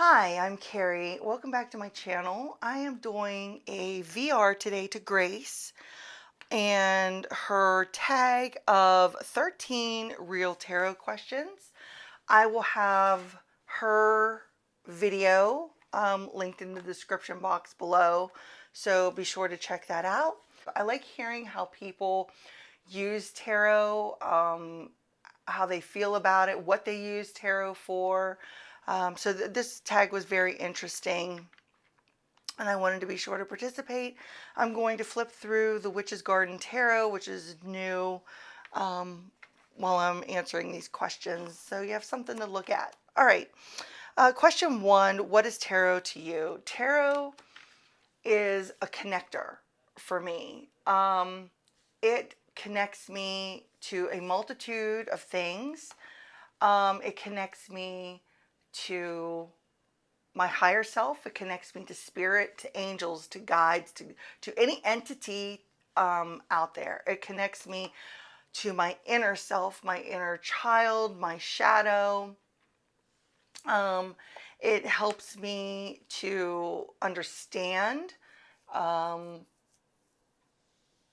Hi, I'm Carrie. Welcome back to my channel. I am doing a VR today to Grace and her tag of 13 real tarot questions. I will have her video linked in the description box below, so be sure to check that out. I like hearing how people use tarot, how they feel about it, what they use tarot for. This tag was very interesting and I wanted to be sure to participate. I'm going to flip through the Witch's Garden Tarot, which is new, while I'm answering these questions. So you have something to look at. All right. Question one, what is tarot to you? Tarot is a connector for me. It connects me to a multitude of things. It connects me to my higher self. It connects me to spirit, to angels, to guides, to any entity out there. It connects me to my inner self, my inner child, my shadow. It helps me to understand.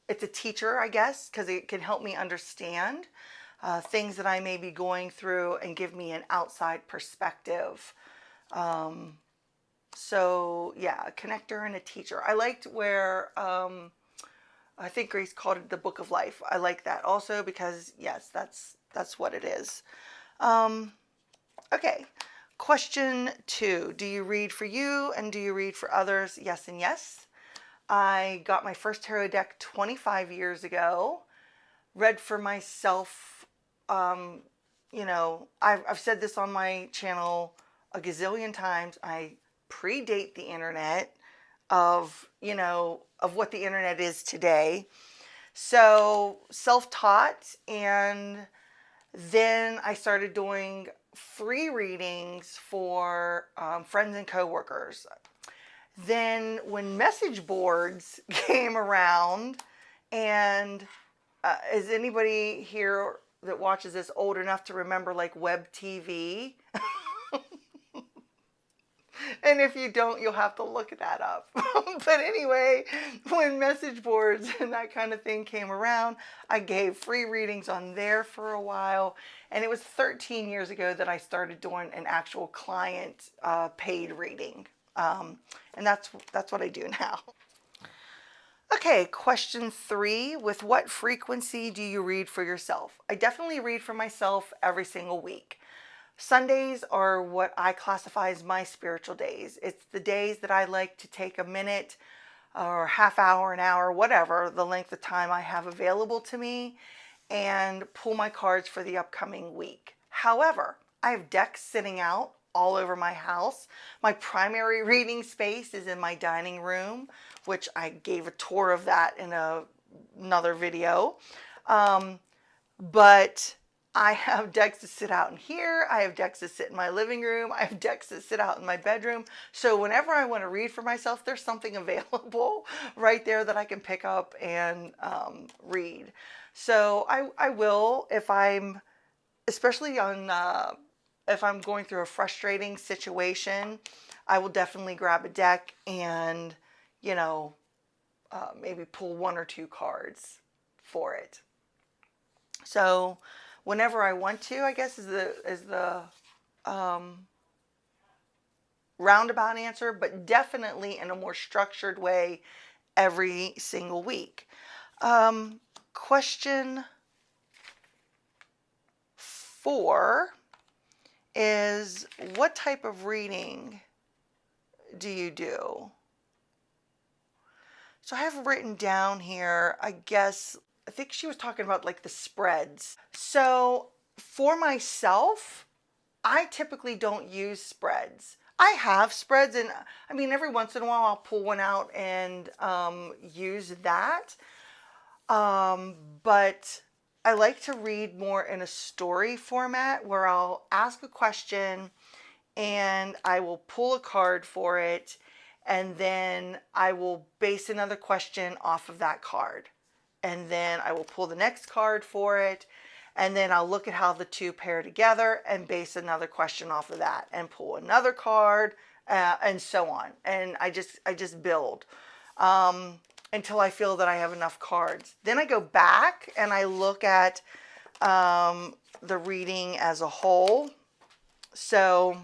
It's a teacher, I guess, because it can help me understand things that I may be going through and give me an outside perspective. So yeah, a connector and a teacher. I liked where I think Grace called it the Book of Life. I like that also because yes, that's what it is. Okay, question two. Do you read for you and do you read for others? Yes and yes. I got my first tarot deck 25 years ago. Read for myself. I've said this on my channel a gazillion times. I predate the internet of what the internet is today. So self-taught, and then I started doing free readings for friends and coworkers. Then when message boards came around, and is anybody here that watches this old enough to remember like web TV? And if you don't, you'll have to look that up. But anyway, when message boards and that kind of thing came around, I gave free readings on there for a while. And it was 13 years ago that I started doing an actual client paid reading. And that's what I do now. Okay, question three. With what frequency do you read for yourself? I definitely read for myself every single week. Sundays are what I classify as my spiritual days. It's the days that I like to take a minute or half hour, an hour, whatever the length of time I have available to me, and pull my cards for the upcoming week. However, I have decks sitting out all over my house. My primary reading space is in my dining room, which I gave a tour of that in another video. But I have decks that sit out in here. I have decks that sit in my living room. I have decks that sit out in my bedroom. So whenever I want to read for myself, there's something available right there that I can pick up and read. So I will, if I'm, especially on, if I'm going through a frustrating situation, I will definitely grab a deck and, maybe pull one or two cards for it. So whenever I want to, I guess is the roundabout answer, but definitely in a more structured way every single week. Question 4 is, what type of reading do you do? So I have written down here, I think she was talking about like the spreads. So for myself, I typically don't use spreads. I have spreads, and I mean, every once in a while I'll pull one out and use that. But I like to read more in a story format where I'll ask a question and I will pull a card for it, and then I will base another question off of that card. And then I will pull the next card for it. And then I'll look at how the two pair together and base another question off of that and pull another card, and so on. And I just build until I feel that I have enough cards. Then I go back and I look at the reading as a whole. So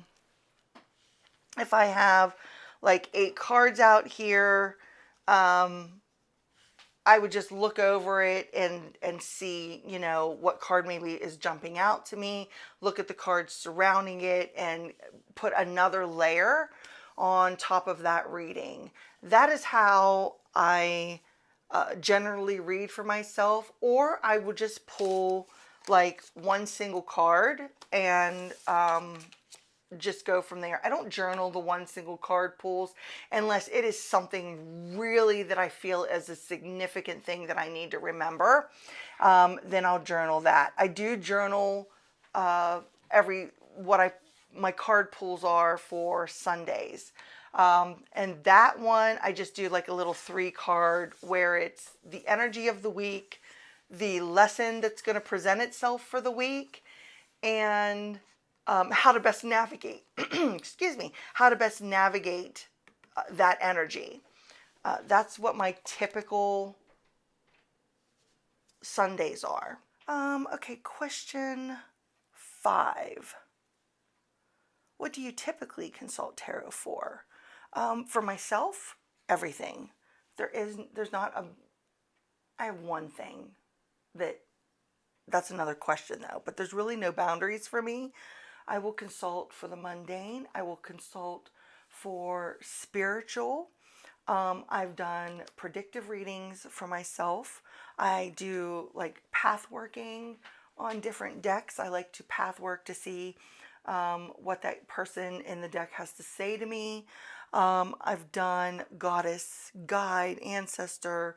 if I have like 8 cards out here, I would just look over it and see, you know, what card maybe is jumping out to me, look at the cards surrounding it, and put another layer on top of that reading. That is how I generally read for myself, or I would just pull like one single card and just go from there. I don't journal the one single card pulls unless it is something really that I feel is a significant thing that I need to remember. Then I'll journal that. I do journal my card pulls are for Sundays. And that one, I just do like a little 3 card where it's the energy of the week, the lesson that's going to present itself for the week, and how to best navigate, excuse me, how to best navigate that energy. That's what my typical Sundays are. Okay, question 5. What do you typically consult tarot for? For myself, everything. There's not a, I have one thing that's another question though, but there's really no boundaries for me. I will consult for the mundane. I will consult for spiritual. I've done predictive readings for myself. I do like path working on different decks. I like to path work to see what that person in the deck has to say to me. I've done goddess, guide, ancestor.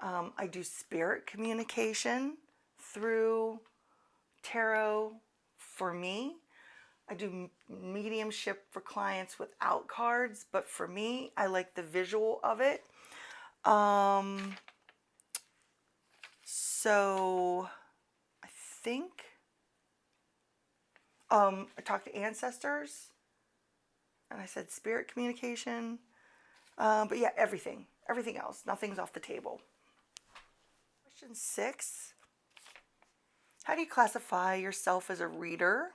I do spirit communication through tarot for me. I do mediumship for clients without cards, but for me, I like the visual of it. So I think I talked to ancestors, and I said spirit communication. But yeah, everything else, nothing's off the table. Question 6. How do you classify yourself as a reader?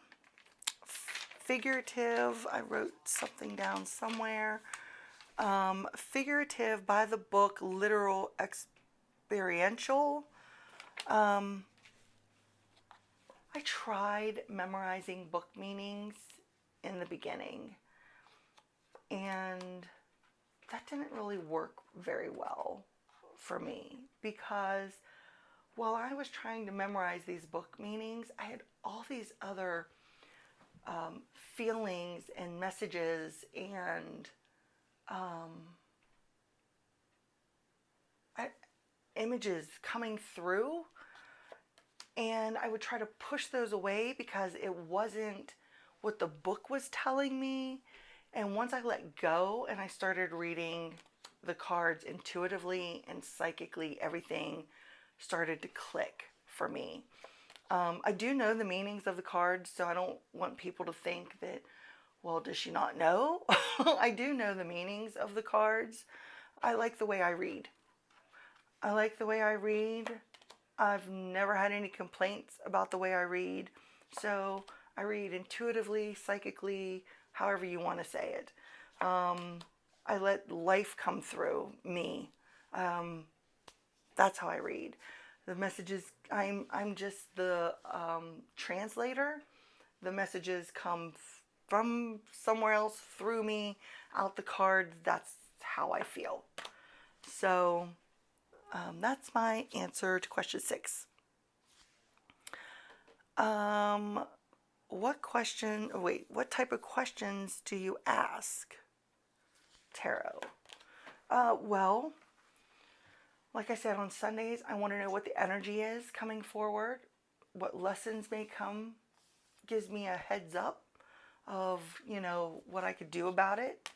Figurative, I wrote something down somewhere. Figurative by the book, literal, experiential. I tried memorizing book meanings in the beginning, and that didn't really work very well for me, because while I was trying to memorize these book meanings, I had all these other feelings and messages and images coming through, and I would try to push those away because it wasn't what the book was telling me. And once I let go and I started reading the cards intuitively and psychically, everything started to click for me. I do know the meanings of the cards, so I don't want people to think that, well, does she not know? I do know the meanings of the cards. I like the way I read. I've never had any complaints about the way I read. So I read intuitively, psychically, however you want to say it. I let life come through me. That's how I read. The messages, I'm just the translator. The messages come from somewhere else through me, out the cards. That's how I feel. So that's my answer to question 6. What type of questions do you ask tarot? Well, like I said, on Sundays, I want to know what the energy is coming forward, what lessons may come, gives me a heads up of, what I could do about it.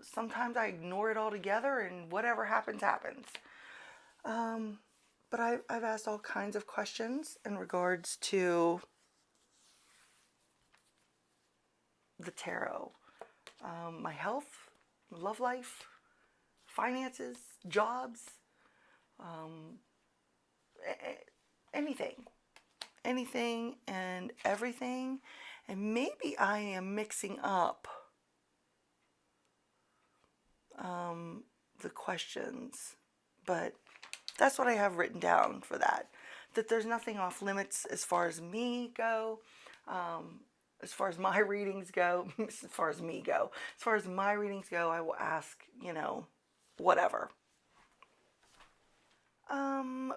Sometimes I ignore it altogether and whatever happens, happens. But I've asked all kinds of questions in regards to the tarot. My health, love life, finances, jobs, anything. Anything and everything. And maybe I am mixing up the questions, but that's what I have written down for that. That there's nothing off limits as far as me go, as far as my readings go, as far as me go. As far as my readings go, I will ask, whatever.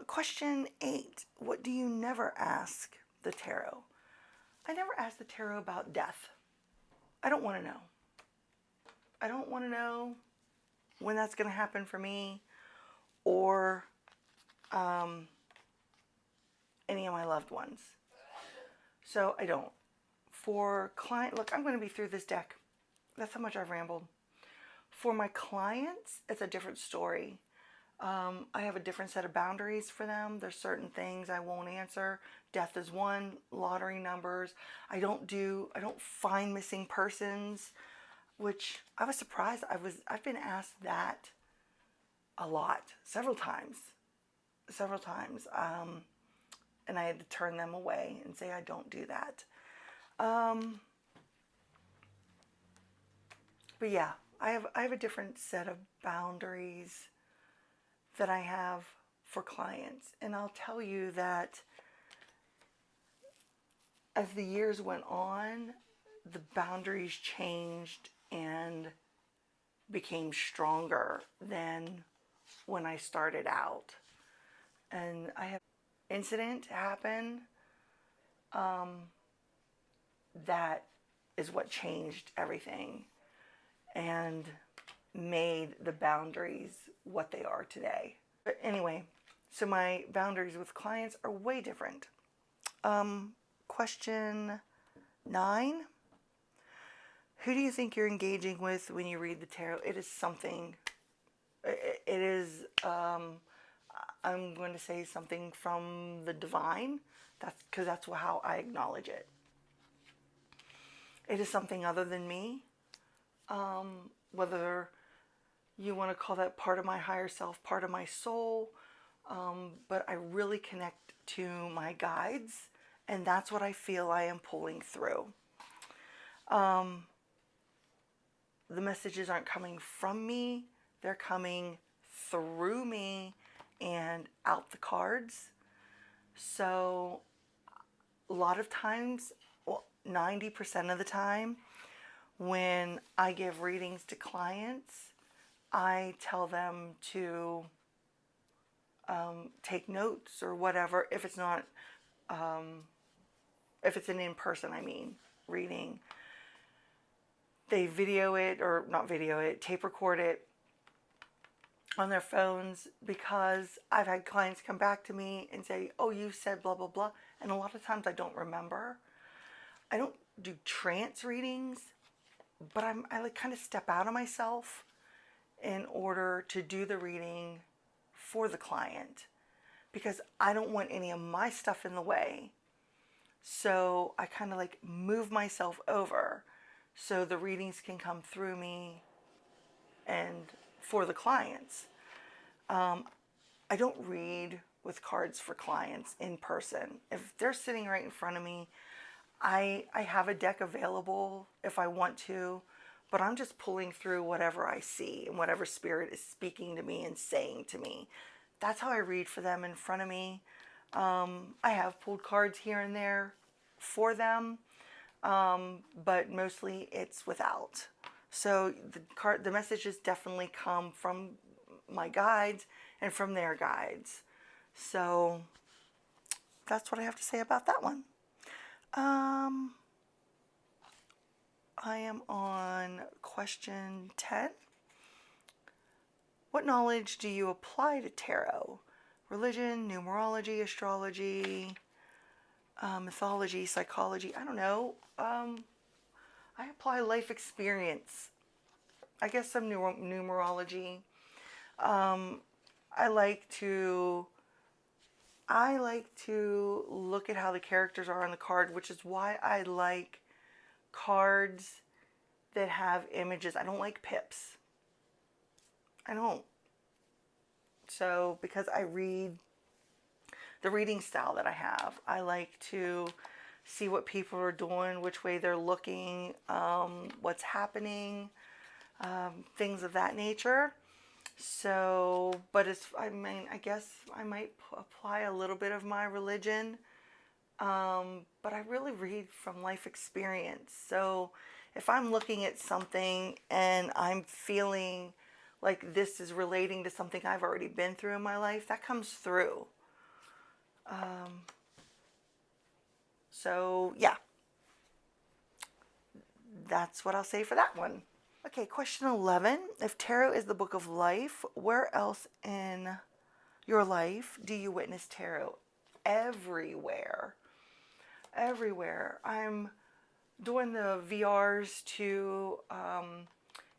Question 8. What do you never ask the tarot? I never ask the tarot about death. I don't want to know. I don't want to know when that's going to happen for me or any of my loved ones. So I don't. For client, look, I'm going to be through this deck. That's how much I've rambled. For my clients, it's a different story. I have a different set of boundaries for them. There's certain things I won't answer. Death is one. Lottery numbers. I don't find missing persons, which I was surprised. I've been asked that a lot, several times, and I had to turn them away and say I don't do that. But yeah, I have a different set of boundaries that I have for clients. And I'll tell you that as the years went on, the boundaries changed and became stronger than when I started out. And I have an incident happen that is what changed everything and made the boundaries what they are today. But anyway, so my boundaries with clients are way different. Question 9. Who do you think you're engaging with when you read the tarot? It is something. It is, I'm going to say something from the divine. That's because that's how I acknowledge it. It is something other than me. Whether you want to call that part of my higher self, part of my soul. But I really connect to my guides, and that's what I feel I am pulling through. The messages aren't coming from me, they're coming through me and out the cards. So a lot of times, well, 90% of the time, when I give readings to clients, I tell them to take notes or whatever. If it's not, if it's an in-person, reading, they video it, or not video it, tape record it on their phones, because I've had clients come back to me and say, oh, you said blah, blah, blah. And a lot of times I don't remember. I don't do trance readings, but I like kind of step out of myself in order to do the reading for the client, because I don't want any of my stuff in the way. So I kind of like move myself over so the readings can come through me and for the clients. I don't read with cards for clients in person. If they're sitting right in front of me, I have a deck available if I want to, but I'm just pulling through whatever I see and whatever spirit is speaking to me and saying to me. That's how I read for them in front of me. I have pulled cards here and there for them, but mostly it's without. So the messages definitely come from my guides and from their guides. So that's what I have to say about that one. I am on question 10. What knowledge do you apply to tarot? Religion, numerology, astrology, mythology, psychology. I don't know. I apply life experience. I guess some numerology. I like to I like to look at how the characters are on the card, which is why I like cards that have images. I don't like pips. I don't. So, because I read the reading style that I have, I like to see what people are doing, which way they're looking, what's happening, things of that nature. So, but I guess I might apply a little bit of my religion, but I really read from life experience. So, if I'm looking at something and I'm feeling like this is relating to something I've already been through in my life, that comes through. So, yeah, that's what I'll say for that one. Okay, question 11. If tarot is the book of life, where else in your life do you witness tarot? Everywhere. Everywhere. I'm doing the VRs to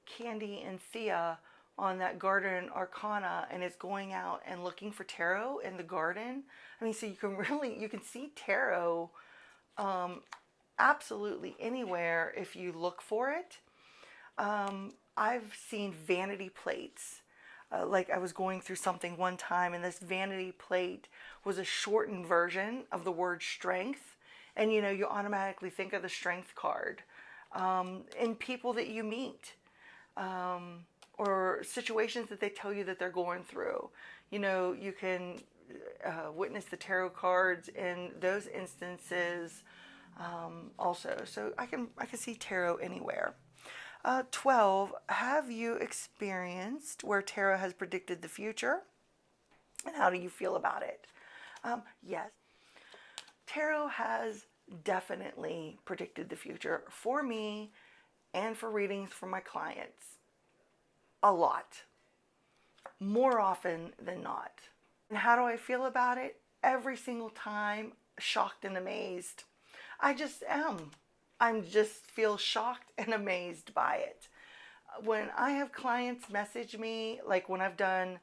Candy and Thea on that garden arcana, and it's going out and looking for tarot in the garden. I mean, so you can see tarot absolutely anywhere if you look for it. I've seen vanity plates. Like I was going through something one time, and this vanity plate was a shortened version of the word strength. And you automatically think of the strength card. And people that you meet, or situations that they tell you that they're going through. You can witness the tarot cards in those instances also. So I can see tarot anywhere. 12, have you experienced where tarot has predicted the future? And how do you feel about it? Yes, tarot has definitely predicted the future for me and for readings for my clients. A lot. More often than not. And how do I feel about it? Every single time, shocked and amazed. I just am. I just feel shocked and amazed by it. When I have clients message me, like when I've done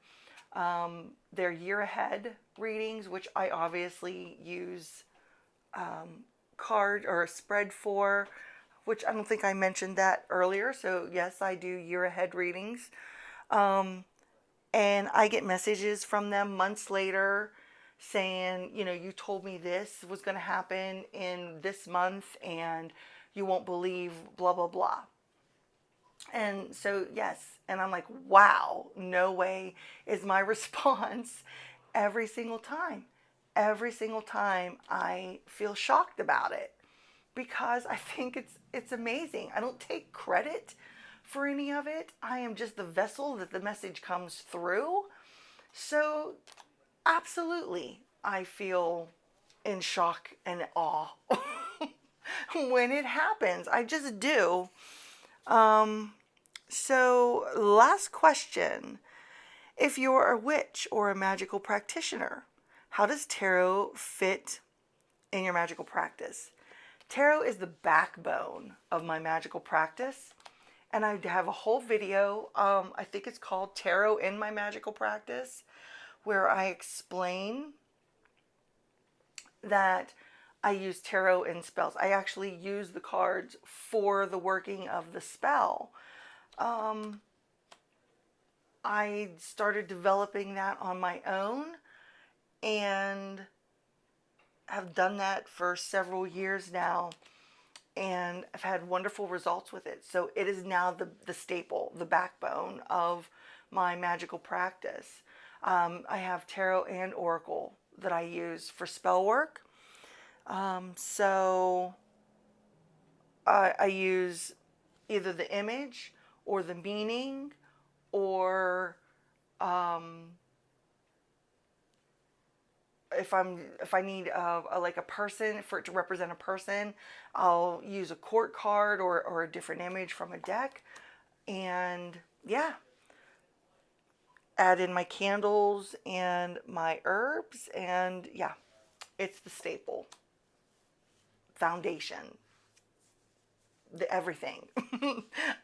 their year ahead readings, which I obviously use card or a spread for, which I don't think I mentioned that earlier. So yes, I do year ahead readings. And I get messages from them months later saying, you told me this was going to happen in this month and you won't believe blah, blah, blah. And so, yes. And I'm like, wow, no way is my response every single time. Every single time I feel shocked about it because I think it's amazing. I don't take credit for any of it. I am just the vessel that the message comes through. So, absolutely, I feel in shock and awe when it happens. I just do. So, last question. If you're a witch or a magical practitioner, how does tarot fit in your magical practice? Tarot is the backbone of my magical practice. And I have a whole video, I think it's called Tarot in My Magical Practice, where I explain that I use tarot in spells. I actually use the cards for the working of the spell. I started developing that on my own and have done that for several years now. And I've had wonderful results with it. So it is now the staple, the backbone of my magical practice. I have tarot and oracle that I use for spell work. So I use either the image or the meaning or if I need like a person, for it to represent a person, I'll use a court card or a different image from a deck, and yeah, add in my candles and my herbs, and yeah, it's the staple foundation, the everything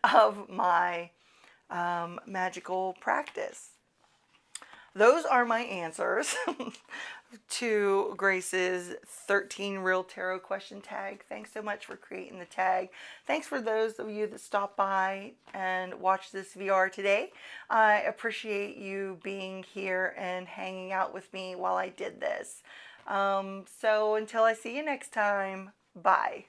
of my magical practice. Those are my answers to Grace's 13 Real Tarot question tag. Thanks so much for creating the tag. Thanks for those of you that stopped by and watched this VR today. I appreciate you being here and hanging out with me while I did this. So until I see you next time, bye.